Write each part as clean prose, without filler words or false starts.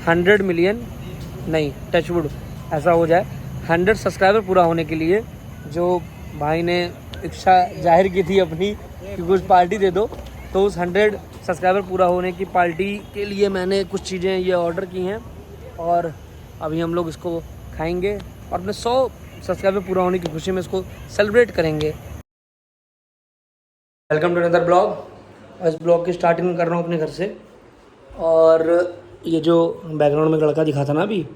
100 million नहीं, touchwood ऐसा हो जाए, 100 सब्सक्राइबर पूरा होने के लिए जो भाई ने इच्छा जाहिर की थी अपनी कि कुछ पार्टी दे दो, तो उस 100 सब्सक्राइबर पूरा होने की पार्टी के लिए मैंने कुछ चीज़ें ये ऑर्डर की हैं और अभी हम लोग इसको खाएंगे और अपने 100 सब्सक्राइबर पूरा होने की खुशी में इसको सेलिब्रेट करेंगे। Welcome to another blog. इस ब्लॉग की स्टार्टिंग कर रहा हूँ अपने घर से। और ये जो बैकग्राउंड में लड़का दिखा था ना अभी,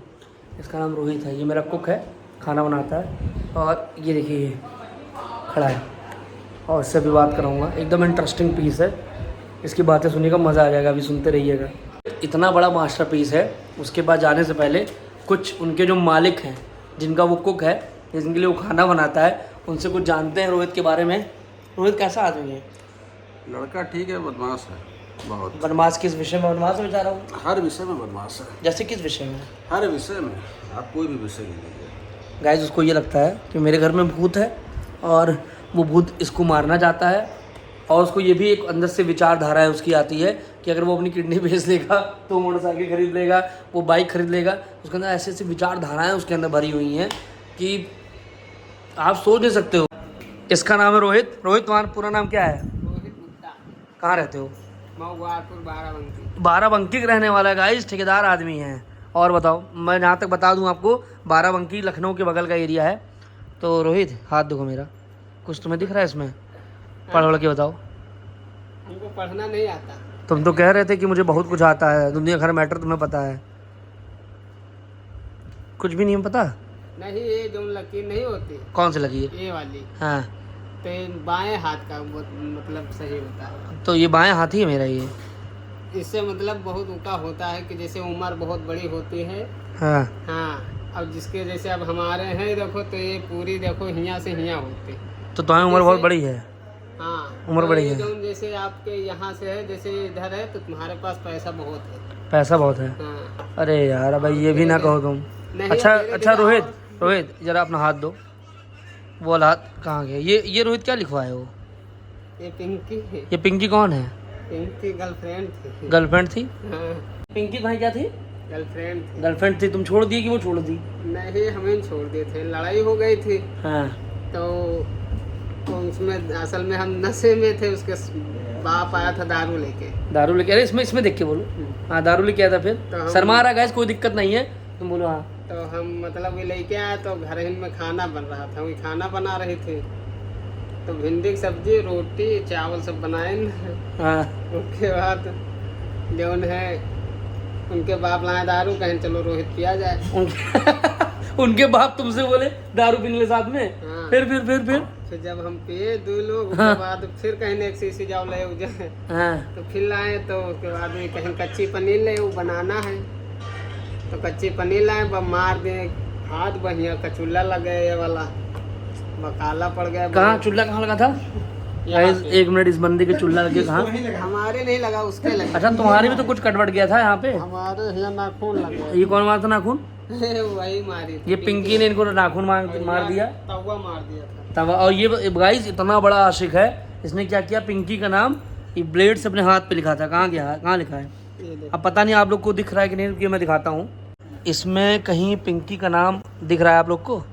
इसका नाम रोहित है। ये मेरा कुक है, खाना बनाता है। और ये देखिए ये खड़ा है और इससे भी बात कराऊंगा। एकदम इंटरेस्टिंग पीस है, इसकी बातें सुनिएगा, मज़ा आ जाएगा, अभी सुनते रहिएगा। इतना बड़ा मास्टर पीस है। उसके बाद जाने से पहले कुछ उनके जो मालिक हैं, जिनका वो कुक है, जिनके लिए वो खाना बनाता है, उनसे कुछ जानते हैं रोहित के बारे में। रोहित कैसा आदमी है? लड़का ठीक है, बदमाश है बहुत। बदमाश किस विषय में बदमाश है बता रहा हूँ? हर विषय में बदमाश है। जैसे किस विषय में? हर विषय में, आप कोई भी विषय ले लीजिए। गाइस उसको ये लगता है कि मेरे घर में भूत है और वो भूत इसको मारना चाहता है। और उसको ये भी एक अंदर से विचारधारा है उसकी आती है कि अगर वो अपनी किडनी बेच लेगा तो मोटरसाइकिल खरीद लेगा, वो बाइक खरीद लेगा। उसके अंदर ऐसी ऐसी विचारधाराएँ उसके अंदर भरी हुई हैं कि आप सोच नहीं सकते हो। इसका नाम है रोहित। रोहित, तुम्हारा पूरा नाम क्या है? रोहित गुप्ता। कहाँ रहते हो? मऊवारपुर, बाराबंकी। बाराबंकी का रहने वाला है गाइस, ठेकेदार आदमी है। और बताओ, मैं जहाँ तक बता दूँ आपको, बाराबंकी लखनऊ के बगल का एरिया है। तो रोहित हाथ देखो मेरा, कुछ तुम्हें दिख रहा है इसमें? पढ़ वढ़ के बताओ। हमको पढ़ना नहीं आता। तुम तो कह रहे थे कि मुझे बहुत कुछ आता है, दुनिया भर मैटर तुम्हें पता है। कुछ भी नहीं पता? नहीं, ये जो लकीर नहीं होती, कौन सी लगी है? ये वाली, हाँ, तो ये बाएं हाथ का मतलब सही होता है। तो ये बाएं हाथ ही है मेरा ये। इससे मतलब बहुत ऊँका होता है कि जैसे उम्र बहुत बड़ी होती है। हाँ, हाँ, अब जिसके जैसे अब हमारे हैं देखो, तो ये पूरी देखो हियाँ से हियाँ होती। तो तुम्हारी उम्र बहुत बड़ी है। हाँ, उम्र तो बड़ी ये है। जो जैसे आपके यहाँ से है, जैसे इधर है, तो तुम्हारे पास पैसा बहुत है। पैसा बहुत है? हाँ। अरे यार अब ये भी ना कहो तुम। नहीं, अच्छा धीरे अच्छा धीरे रोहित, और- रोहित जरा अपना हाथ दो। वो वाला हाथ कहाँ गया? ये रोहित क्या लिखवा है वो? ये पिंकी है। ये पिंकी कौन है? पिंकी गर्लफ्रेंड थी। गर्लफ्रेंड थी? हाँ, पिंकी भाई क्या थी? गर्लफ्रेंड थी। गर्लफ्रेंड थी। तुम छोड़ दी कि वो छोड़ दी? नहीं, हमें छोड़ दिए थे, लड़ाई हो गई थी। हाँ। तो उसमें असल में हम नशे में थे। उसके बाप आया था दारू लेके। दारू लेके? अरे इसमें देखिए बोलो। हाँ, दारू लेके आया था। तो फिर हम- शर्मा रहा गैस, कोई दिक्कत नहीं है, तुम बोलो। हाँ। तो हम मतलब ये लेके आए, तो घर ही में खाना बन रहा था, वही खाना बना रही थी। तो भिंडी की सब्जी, रोटी, चावल सब बनाए न। हाँ। उसके बाद जो है उनके बाप लाए दारू, कहें चलो रोहित पिया जाए। उनके बाप तुमसे बोले दारू पीने के साथ में? हाँ। फिर जब हम पिए दो लोग, उसके बाद फिर कहीं एक शीशी जाओ ले जाए। हाँ। तो फिर लाए, तो उसके बाद में कहीं कच्ची पनीर ले, वो बनाना है। तो कच्ची पनीर लाए, मार दे हाथ, बढ़िया कचूल्ला लग गया, ये वाला बकाला पड़ गया। कहाँ चूल्हा कहाँ लगा था? यहाँ गाइस, एक मिनट, इस बंदे के चूल्हा लगे कहाँ? हमारे नहीं लगा, उसके लगा। अच्छा, तुम्हारे भी तो कुछ कटवट गया था यहाँ पे। हमारे यहाँ नाखून लग गया। ये कौन मारा था नाखून? वही मारी थी। ये पिंकी ने इनको नाखून मार दिया। तवा मार दिया था। तब और ये गाइस इतना बड़ा आशिक है, इसने क्या किया, पिंकी का नाम ये ब्लेड से अपने हाथ पे लिखा था। कहाँ गया? कहाँ लिखा है? ये देखो। अब पता नहीं आप लोग को दिख रहा है कि नहीं, कि मैं दिखाता हूँ। इसमें कहीं पिंकी का नाम दिख रहा है आप लोग को?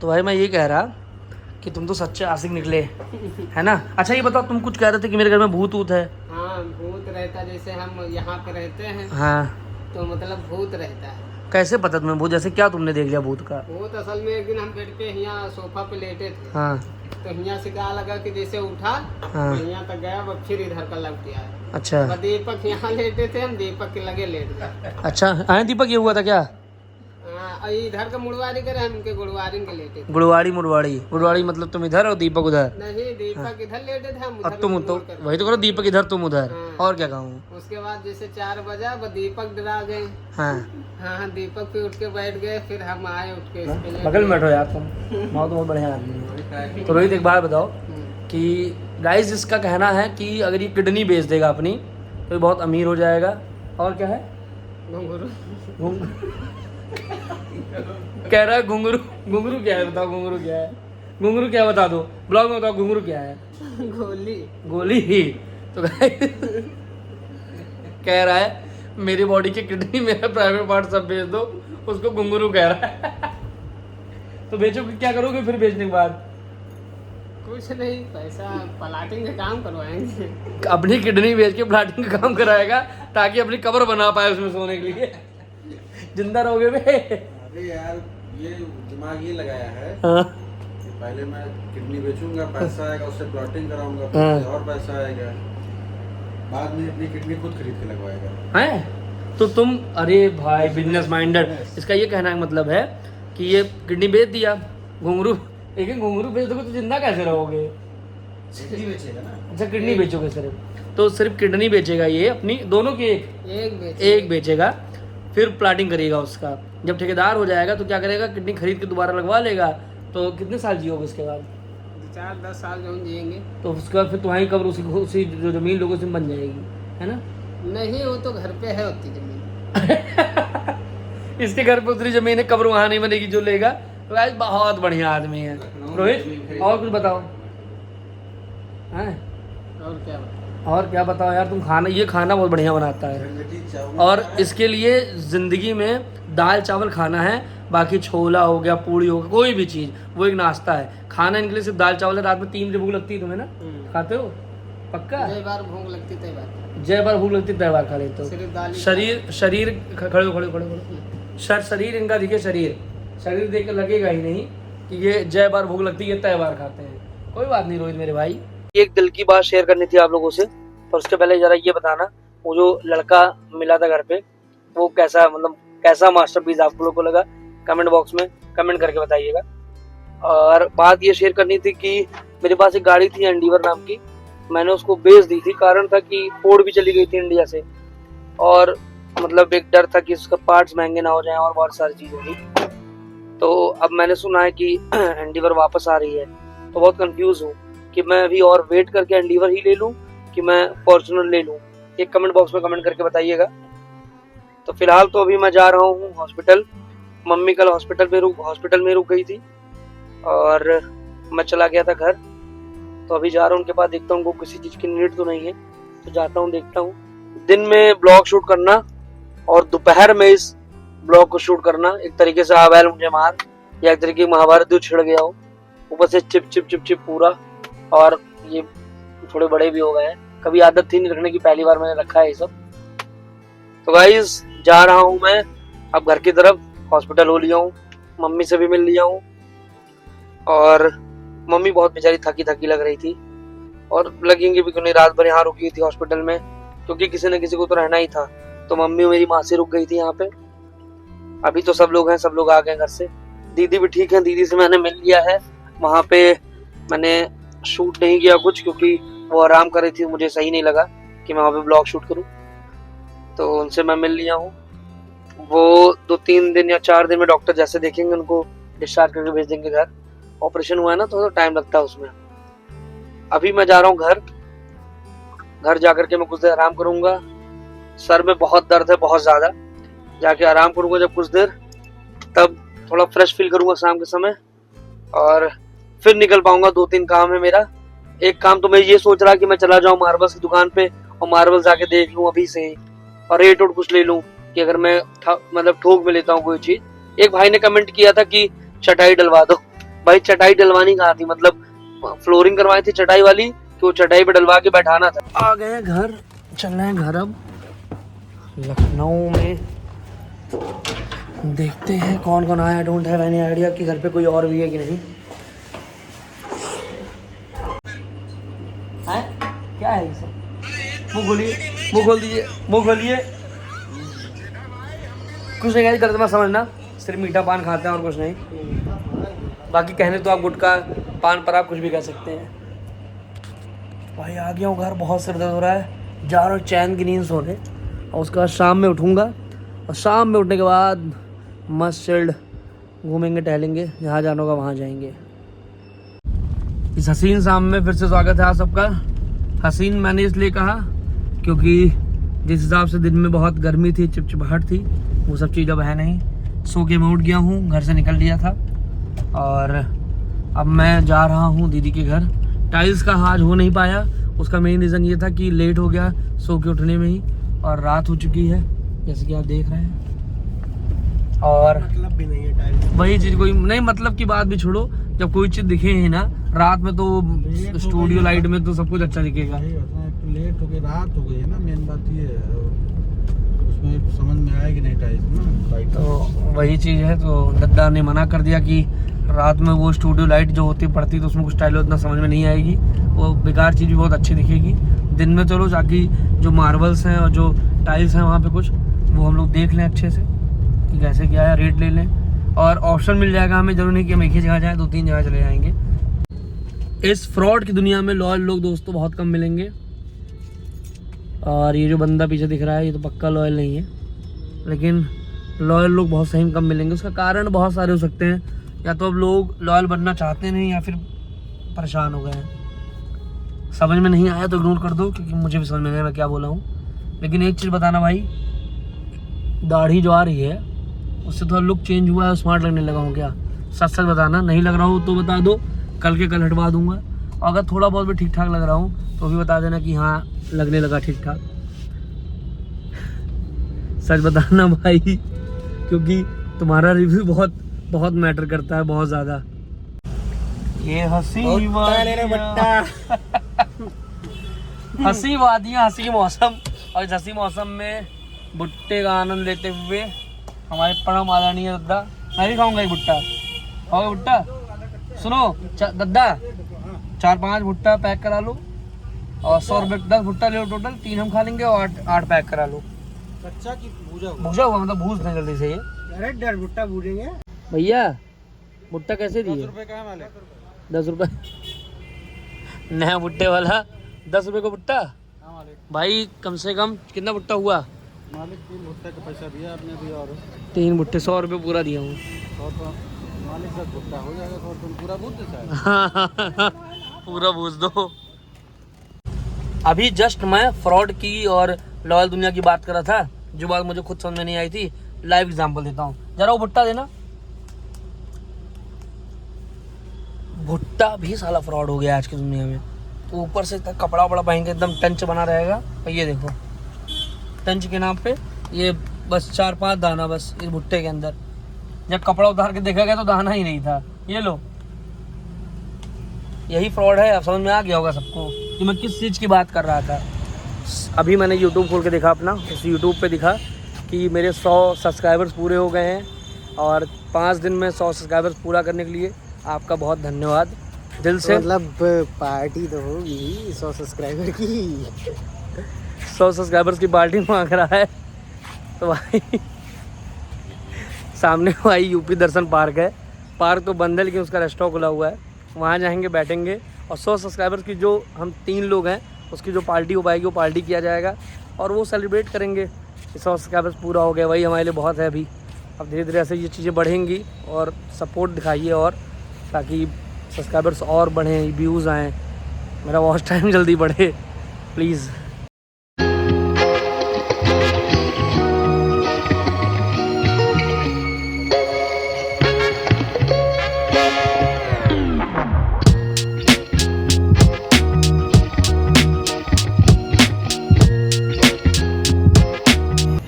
तो भाई मैं ये कह रहा कि तुम तो सच्चे आशिक निकले, है ना? अच्छा ये बताओ, तुम कुछ कह रहे थे कि मेरे घर में भूत ऊत है। हाँ, भूत रहता, जैसे हम यहाँ पे रहते हैं, हाँ, तो मतलब भूत रहता है। कैसे पता तुम्हें भूत? जैसे क्या तुमने देख लिया भूत का? भूत असल में एक दिन हम बेड पे यहाँ सोफा पे लेटे थे। हाँ। तो यहाँ से कहा लगा कि जैसे उठा, हाँ। यहाँ तक गया, अब फिर इधर का लग गया। अच्छा अब दीपक यहाँ लेटे थे, हम दीपक के लगे लेट गए। अच्छा। हाँ दीपक, ये हुआ था क्या? हाँ, इधर का मुड़वारी करे, हम उनके गुड़वारी के लेटे थे। गुड़वाड़ी मतलब तुम इधर और दीपक उधर? नहीं, दीपक इधर लेटे थे, हम और उधर तुम तो मुड़ कर। वही तो करो, दीपक इधर तुम उधर। हाँ। और क्या कहूँ? उसके बाद जैसे 4 बजा, वो दीपक डरा गए। हाँ, हाँ, दीपक पे उठ के बैठ गए, फिर हम आए उठ के इसके लिए। बगल में बैठो यार तुम, माँ तो बहुत बढ़िया आदमी है। तो रोहित एक बात बताओ कि गाइस इसका कहना है कि अगर ये किडनी बेच देगा अपनी तो ये बहुत अमीर हो जाएगा। और क्या है? घुंघरू। कह रहा है घुंघरू। घुंघरू क्या है बताओ? घुंघरू क्या है? घुंघरू क्या बता दो, ब्लॉग में बताओ घुंघरू क्या है? गोली। गोली ही तो कह रहा है मेरी बॉडी की किडनी मेरा प्राइवेट पार्ट सब बेच दो, उसको घुंघरू कह रहा है। तो बेचोगे, क्या करोगे फिर बेचने के बाद? कुछ नहीं, पैसा प्लाटिंग का काम करवाएंगे। अपनी किडनी बेच के प्लाटिंग का काम कराएगा ताकि अपनी कब्र बना पाए उसमें सोने के लिए। जिंदा रहोगे बे। अरे यार ये दिमाग ये लगाया है हाँ। कि पहले मैं किडनी बेचूंगा, पैसा आएगा, उससे प्लॉटिंग कराऊंगा, हाँ। फिर और पैसा आएगा, बाद में अपनी किडनी खुद खरीद के लगवाएगा। हैं? तो तुम, अरे भाई बिजनेस माइंडेड, इसका ये कहना का मतलब है कि ये किडनी बेच दिया, घुंघरू, लेकिन घुंघरू बेच दोगे तो जिंदा कैसे रहोगे? किडनी बेचेगा ना। अच्छा किडनी बेचोगे सिर्फ, तो सिर्फ किडनी बेचेगा ये अपनी, दोनों की एक बेचेगा, फिर प्लाटिंग करेगा उसका। जब ठेकेदार हो जाएगा तो क्या करेगा, किडनी खरीद के दोबारा लगवा लेगा। तो कितने साल जियोगे उसके बाद? 4-10 साल जो जिएंगे। तो उसके बाद फिर तुम्हारी कब्र उसी जो जमीन लोगों से बन जाएगी, है ना? नहीं, वो तो घर पे है उतनी जमीन। इसके घर पे उतनी जमीन है, कब्र वहां नहीं बनेगी जो लेगा। तो आज बहुत बढ़िया आदमी है। रोहित और कुछ बताओ। हैं? और क्या बताऊं? और क्या बताओ यार, तुम खाना, ये खाना बहुत बढ़िया बनाता है, और इसके लिए ज़िंदगी में दाल चावल खाना है, बाकी छोला हो गया, पूड़ी हो गया, कोई भी चीज़ वो एक नाश्ता है। खाना इनके लिए सिर्फ दाल चावल है। रात में 3 बजे भूख लगती है तुम्हें ना, खाते हो पक्का? जय बार भूख लगती तय बार, जय बार भूख लगती तय बार खा लेते हो। सिर्फ दाल ही शरीर खड़े खड़े शरीर इनका देखिए, शरीर देख के लगेगा ही नहीं कि ये जय बार भूख लगती है तय बार खाते हैं। कोई बात नहीं रोहित मेरे भाई, एक दिल की बात शेयर करनी थी आप लोगों से, पर उसके पहले जरा ये बताना, वो जो लड़का मिला था घर पे, वो कैसा, मतलब कैसा मास्टरपीस आप लोगों को लगा, कमेंट बॉक्स में कमेंट करके बताइएगा। और बात ये शेयर करनी थी कि मेरे पास एक गाड़ी थी एंडीवर नाम की, मैंने उसको बेच दी थी। कारण था कि फोर्ड भी चली गई थी इंडिया से, और मतलब एक डर था कि उसका पार्ट्स महंगे ना हो जाएं और बहुत सारी चीज़ें थी। तो अब मैंने सुना है कि एंडीवर वापस आ रही है, तो बहुत कंफ्यूज हूँ कि मैं अभी और वेट करके एंडीवर ही ले लूँ कि मैं फॉर्च्यूनर ले लूँ। एक कमेंट बॉक्स में कमेंट करके बताइएगा। तो फिलहाल तो अभी मैं जा रहा हूँ हॉस्पिटल। मम्मी कल हॉस्पिटल में रुक गई थी और मैं चला गया था घर, तो अभी जा रहा हूँ उनके पास, देखता हूँ उनको किसी चीज़ की नीड तो नहीं है, तो जाता हूँ देखता हूँ। दिन में ब्लॉग शूट करना और दोपहर में इस ब्लॉग को शूट करना, एक तरीके से आवेल मुझे मार, या एक तरीके महाभारत जो छिड़ गया हो, ऊपर से चिप पूरा, और ये थोड़े बड़े भी हो गए हैं, कभी आदत थी नहीं रखने की, पहली बार मैंने रखा है ये सब। तो गाइस जा रहा हूँ मैं अब घर की तरफ, हॉस्पिटल हो लिया हूँ, मम्मी से भी मिल लिया हूँ, और मम्मी बहुत बेचारी थकी लग रही थी, और लगेंगे भी क्यों नहीं, रात भर यहाँ रुकी थी हॉस्पिटल में, क्योंकि किसी न किसी को तो रहना ही था। तो मम्मी मेरी माँ से रुक गई थी यहाँ पे। अभी तो सब लोग हैं, सब लोग आ गए घर से, दीदी भी ठीक है, दीदी से मैंने मिल लिया है। वहाँ पे मैंने शूट नहीं किया कुछ, क्योंकि वो आराम कर रही थी, मुझे सही नहीं लगा कि मैं वहाँ पे ब्लॉग शूट करूँ, तो उनसे मैं मिल लिया हूँ। वो 2-3 दिन या 4 दिन में डॉक्टर जैसे देखेंगे उनको डिस्चार्ज करके भेज देंगे घर। ऑपरेशन हुआ है ना, तो टाइम लगता है उसमें। अभी मैं जा रहा हूँ घर जाकर के मैं कुछ देर आराम करूँगा। सर में बहुत दर्द है, बहुत ज़्यादा, जाके आराम करूँगा जब कुछ देर, तब थोड़ा फ्रेश फील करूँगा शाम के समय, और फिर निकल पाऊंगा। 2-3 काम है मेरा। एक काम तो मैं ये सोच रहा कि मैं चला जाऊँ मार्बल्स की दुकान पे और मार्बल जाके देख लूँ अभी से ही, और रेट वोट कुछ ले लूँ कि अगर मैं मतलब ठोक में लेता हूँ कोई चीज़। एक भाई ने कमेंट किया था कि चटाई डलवा दो, भाई चटाई डलवानी कहाँ थी, मतलब फ्लोरिंग करवाई थी चटाई वाली, कि वो चटाई पे डलवा के बैठाना था। आ गए घर, चल रहे हैं घर अब लखनऊ में। देखते हैं कौन कौन आया, डोंट हैव एनी आइडिया कि घर पे कोई और भी है कि नहीं। है क्या है ये सब? मुँह खोलिए, मुँह खोल दीजिए, मुँह खोलिए। कुछ नहीं करते मैं समझना, सिर्फ मीठा पान खाते हैं और कुछ नहीं। बाकी कहने तो आप गुटखा पान पर आप कुछ भी कह सकते हैं। भाई आ गया हूँ घर, बहुत सिर दर्द हो रहा है, जा रहा हूँ चैन की नींद सोने, और उसके बाद शाम में उठूँगा, और शाम में उठने के बाद मस्त चिल्ड घूमेंगे, टहलेंगे, जहाँ जाना होगा वहाँ जाएंगे। इस हसीन शाम में फिर से स्वागत है आप सबका। हसीन मैंने इसलिए कहा क्योंकि जिस हिसाब से दिन में बहुत गर्मी थी, चिपचिपाहट थी, वो सब चीज़ अब है नहीं। सो के मैं उठ गया हूँ, घर से निकल लिया था, और अब मैं जा रहा हूँ दीदी के घर। टाइल्स का आज हो नहीं पाया, उसका मेन रीज़न ये था कि लेट हो गया सो के उठने में ही, और रात हो चुकी है, जैसे कि आप देख रहे हैं। और मतलब भी नहीं है टाइल्स। वही चीज़, कोई नहीं मतलब की बात भी छोड़ो, जब कोई चीज़ दिखे ही ना रात में तो स्टूडियो लाइट में तो सब कुछ अच्छा दिखेगा। तो लेट हो गई, रात हो गई है ना, मेन बात ये है। उसमें समझ में आएगी नहीं टाइल्स ना लाइट। तो वही चीज़ है, तो दद्दा ने मना कर दिया कि रात में वो स्टूडियो लाइट जो होती पड़ती तो उसमें कुछ स्टाइल उतना समझ में नहीं आएगी, वो बेकार चीज़ भी बहुत अच्छी दिखेगी। दिन में चलो ताकि जो मार्बल्स हैं और जो टाइल्स हैं वहाँ पे कुछ वो हम लोग देख लें अच्छे से कि कैसे क्या है, रेट ले लें। और ऑप्शन मिल जाएगा हमें, जरूर नहीं कि हम एक ही जगह जाएँ, 2-3 जगह चले जाएंगे। इस फ्रॉड की दुनिया में लॉयल लोग दोस्तों बहुत कम मिलेंगे। और ये जो बंदा पीछे दिख रहा है ये तो पक्का लॉयल नहीं है, लेकिन लॉयल लोग बहुत सही कम मिलेंगे। उसका कारण बहुत सारे हो सकते हैं, या तो अब लोग लॉयल बनना चाहते नहीं या फिर परेशान हो गए हैं। समझ में नहीं आया तो इग्नोर कर दो, क्योंकि मुझे भी समझ में नहीं आया मैं क्या बोला हूँ। लेकिन एक चीज़ बताना भाई, दाढ़ी जो आ रही है उससे थोड़ा लुक चेंज हुआ है, स्मार्ट लगने लगा हूँ क्या? सच सच बताना, नहीं लग रहा हूँ तो बता दो, कल के कल हटवा दूंगा। और अगर थोड़ा बहुत भी ठीक ठाक लग रहा हूँ तो भी बता देना कि हाँ लगने लगा ठीक ठाक। सच बताना भाई, क्योंकि तुम्हारा रिव्यू बहुत बहुत मैटर करता है, बहुत ज़्यादा। ये हंसी हंसी वादियाँ, हंसी मौसम, और इस हंसी मौसम में भुट्टे का आनंद लेते हुए हमारे परम आदरणीय दद्दा, मैं भी खाऊंगा एक भुट्टा। खाओगे भुट्टा? सुनो दद्दा, 4-5 भुट्टा पैक करा लो, और 100 रुपये 10 भुट्टा ले लो टोटल, 3 हम खा लेंगे और 8 पैक करा लो। कच्चा की भूजा हुआ मतलब भूज दें जल्दी से ये। अरे 1.5 भुट्टा भूजेंगे भैया भुट्टा कैसे दिए? 10 रुपए का है मालिक। 10 रुपये नया भुट्टे वाला 10 रुपये का भुट्टा। हाँ मालिक। भाई कम से कम कितना भुट्टा हुआ? मालिक 3 भुट्टे का पैसा दिया आपने भी, और 3 भुट्टे 100 रुपये पूरा दिया हूँ। 100 तो मालिक 10 भुट्टा हो जाएगा, 100 तुम पूरा भूज देता है। पूरा भूज दो। अभी जस्ट मैं फ्रॉड की और लॉयल दुनिया की बात कर रहा था, जो बात मुझे खुद समझ में नहीं आई थी। लाइव एग्जांपल देता हूँ, जरा वो भुट्टा देना। भुट्टा भी साला फ्रॉड हो गया आज की दुनिया में। तो ऊपर से कपड़ा वपड़ा पहन के एकदम टंच बना रहेगा, और ये देखो टंच के नाम पे ये बस 4-5 दाना बस इस भुट्टे के अंदर। जब कपड़ा उतार के देखा गया तो दाना ही नहीं था। ये लो, यही फ्रॉड है। अब समझ में आ गया होगा सबको कि मैं किस चीज़ की बात कर रहा था। अभी मैंने YouTube खोल के देखा अपना, उस YouTube पे दिखा कि मेरे 100 सब्सक्राइबर्स पूरे हो गए हैं, और 5 दिन में 100 सब्सक्राइबर्स पूरा करने के लिए आपका बहुत धन्यवाद दिल से। मतलब पार्टी तो होगी 100 सब्सक्राइबर की। 100 सब्सक्राइबर्स की पार्टी मांग रहा है। तो भाई सामने भाई यूपी दर्शन पार्क है। पार्क तो बंद है लेकिन उसका रेस्टोरेंट खुला हुआ है, वहाँ जाएंगे बैठेंगे, और 100 सब्सक्राइबर्स की जो हम 3 लोग हैं उसकी जो पार्टी हो पाएगी वो पार्टी किया जाएगा, और वो सेलिब्रेट करेंगे। 100 सब्सक्राइबर्स पूरा हो गया, वही हमारे लिए बहुत है अभी। अब धीरे धीरे ऐसे ये चीज़ें बढ़ेंगी, और सपोर्ट दिखाइए, और ताकि सब्सक्राइबर्स और बढ़ें, व्यूज़ आएँ, मेरा वॉच टाइम जल्दी बढ़े प्लीज़।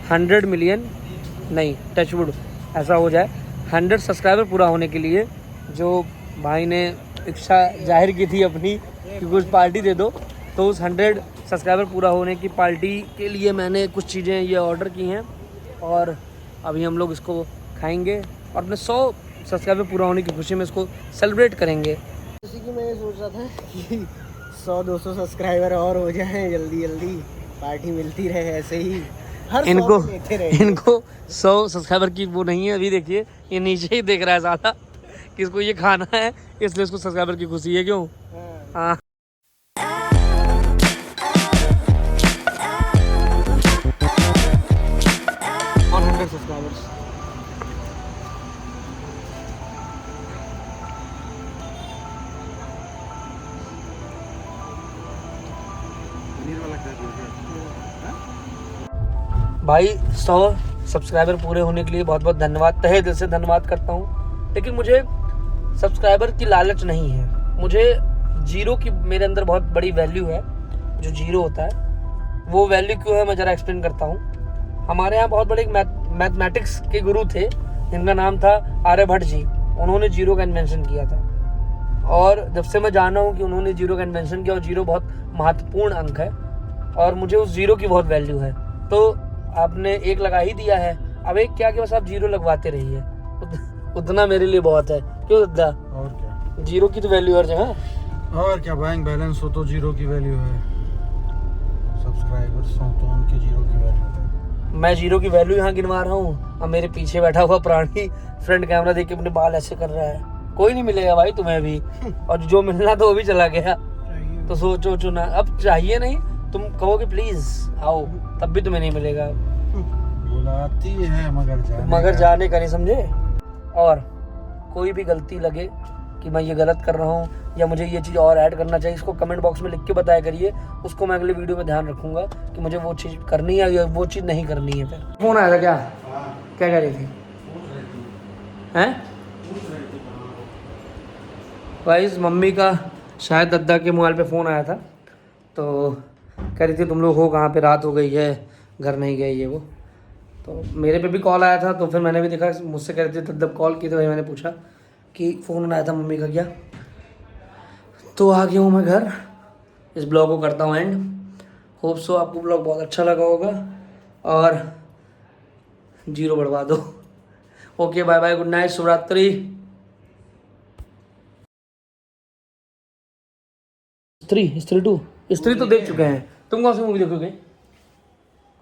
$100 मिलियन नहीं, टचवुड ऐसा हो जाए, 100 सब्सक्राइबर पूरा होने के लिए जो भाई ने इच्छा जाहिर की थी अपनी कि कुछ पार्टी दे दो, तो उस 100 सब्सक्राइबर पूरा होने की पार्टी के लिए मैंने कुछ चीज़ें ये ऑर्डर की हैं, और अभी हम लोग इसको खाएंगे और अपने 100 सब्सक्राइबर पूरा होने की खुशी में इसको सेलिब्रेट करेंगे। जैसे कि मैं ये सोच रहा था कि 100-200 सब्सक्राइबर और हो जाएं, जल्दी जल्दी पार्टी मिलती रहे ऐसे ही। इनको 100 सब्सक्राइबर की वो नहीं है। अभी देखिए ये नीचे ही देख रहा है साला कि इसको ये खाना है, इसलिए इसको सब्सक्राइबर की खुशी है। क्यों? हाँ। 100 सब्सक्राइबर्स। पनीर वाला कर दीजिए। भाई 100 सब्सक्राइबर पूरे होने के लिए बहुत बहुत धन्यवाद, तहे दिल से धन्यवाद करता हूँ। लेकिन मुझे सब्सक्राइबर की लालच नहीं है, मुझे जीरो की मेरे अंदर बहुत बड़ी वैल्यू है। जो जीरो होता है वो वैल्यू क्यों है मैं ज़रा एक्सप्लेन करता हूँ। हमारे यहाँ बहुत बड़े मैथमेटिक्स के गुरु थे जिनका नाम था आर्यभट्ट जी। उन्होंने जीरो का इन्वेंशन किया था और जब से मैं जाना हूँ कि उन्होंने जीरो का इन्वेंशन किया और जीरो बहुत महत्वपूर्ण अंक है और मुझे उस जीरो की बहुत वैल्यू है। तो आपने एक लगा ही दिया है, अब एक क्या कि बस आप जीरो लगवाते रहिए, उतना मेरे लिए बहुत है। क्यों दद्दा? और क्या, जीरो की तो वैल्यू हर जगह। और क्या, बैंक बैलेंस हो तो जीरो की वैल्यू है, सब्सक्राइबर्स हो तो उनके जीरो की वैल्यू है। मैं जीरो की वैल्यू यहाँ गिनवा रहा हूँ, अब मेरे पीछे बैठा हुआ प्राणी फ्रंट कैमरा देख के अपने बाल ऐसे कर रहा है। कोई नहीं मिलेगा भाई तुम्हें भी, और जो मिलना तो वो भी चला गया। तो सोचो चुना, अब चाहिए नहीं, तुम कहोगे प्लीज आओ, तब भी तुम्हें नहीं मिलेगा। बुलाती है मगर जाने का नहीं समझे। और कोई भी गलती लगे कि मैं ये गलत कर रहा हूँ या मुझे ये चीज़ और ऐड करना चाहिए, इसको कमेंट बॉक्स में लिख के बताया करिए, उसको मैं अगले वीडियो में ध्यान रखूंगा कि मुझे वो चीज़ करनी है या वो चीज़ नहीं करनी है। फिर फोन आया था क्या? क्या कह रही थी? हैं गाइस, मम्मी का शायद दद्दा के मोबाइल पे फ़ोन आया था, तो कह रही थी तुम लोग हो कहाँ पे, रात हो गई है, घर नहीं गए ये वो। तो मेरे पे भी कॉल आया था, तो फिर मैंने भी देखा, मुझसे कह रही थी दद्दा कॉल की, तो भाई मैंने पूछा कि फ़ोन आया था मम्मी का क्या, तो आ गया हूँ मैं घर। इस ब्लॉग को करता हूँ एंड। होप सो आपको ब्लॉग बहुत अच्छा लगा होगा और जीरो बढ़वा दो। Okay bye bye, good night, Shivratri. Stree 2 स्त्री तो देख चुके हैं। तुम कौन सी मूवी देखोगे?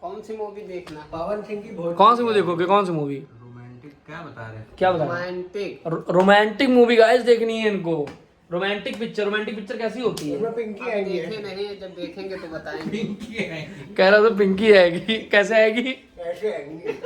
कौन सी मूवी देखना? पवन सिंह की कौन सी मूवी देखोगे? कौन सी मूवी? रोमांटिक क्या बता रहे हैं? क्या बता रहे? रोमांटिक। रोमांटिक मूवी गाइस देखनी है इनको। रोमांटिक पिक्चर कैसी होती है? पिंकी अब देखे नहीं, जब देखेंगे तो बताएंगे। कह रहा था पिंकी आएगी, कैसे आएगी? कैसे आएंगे?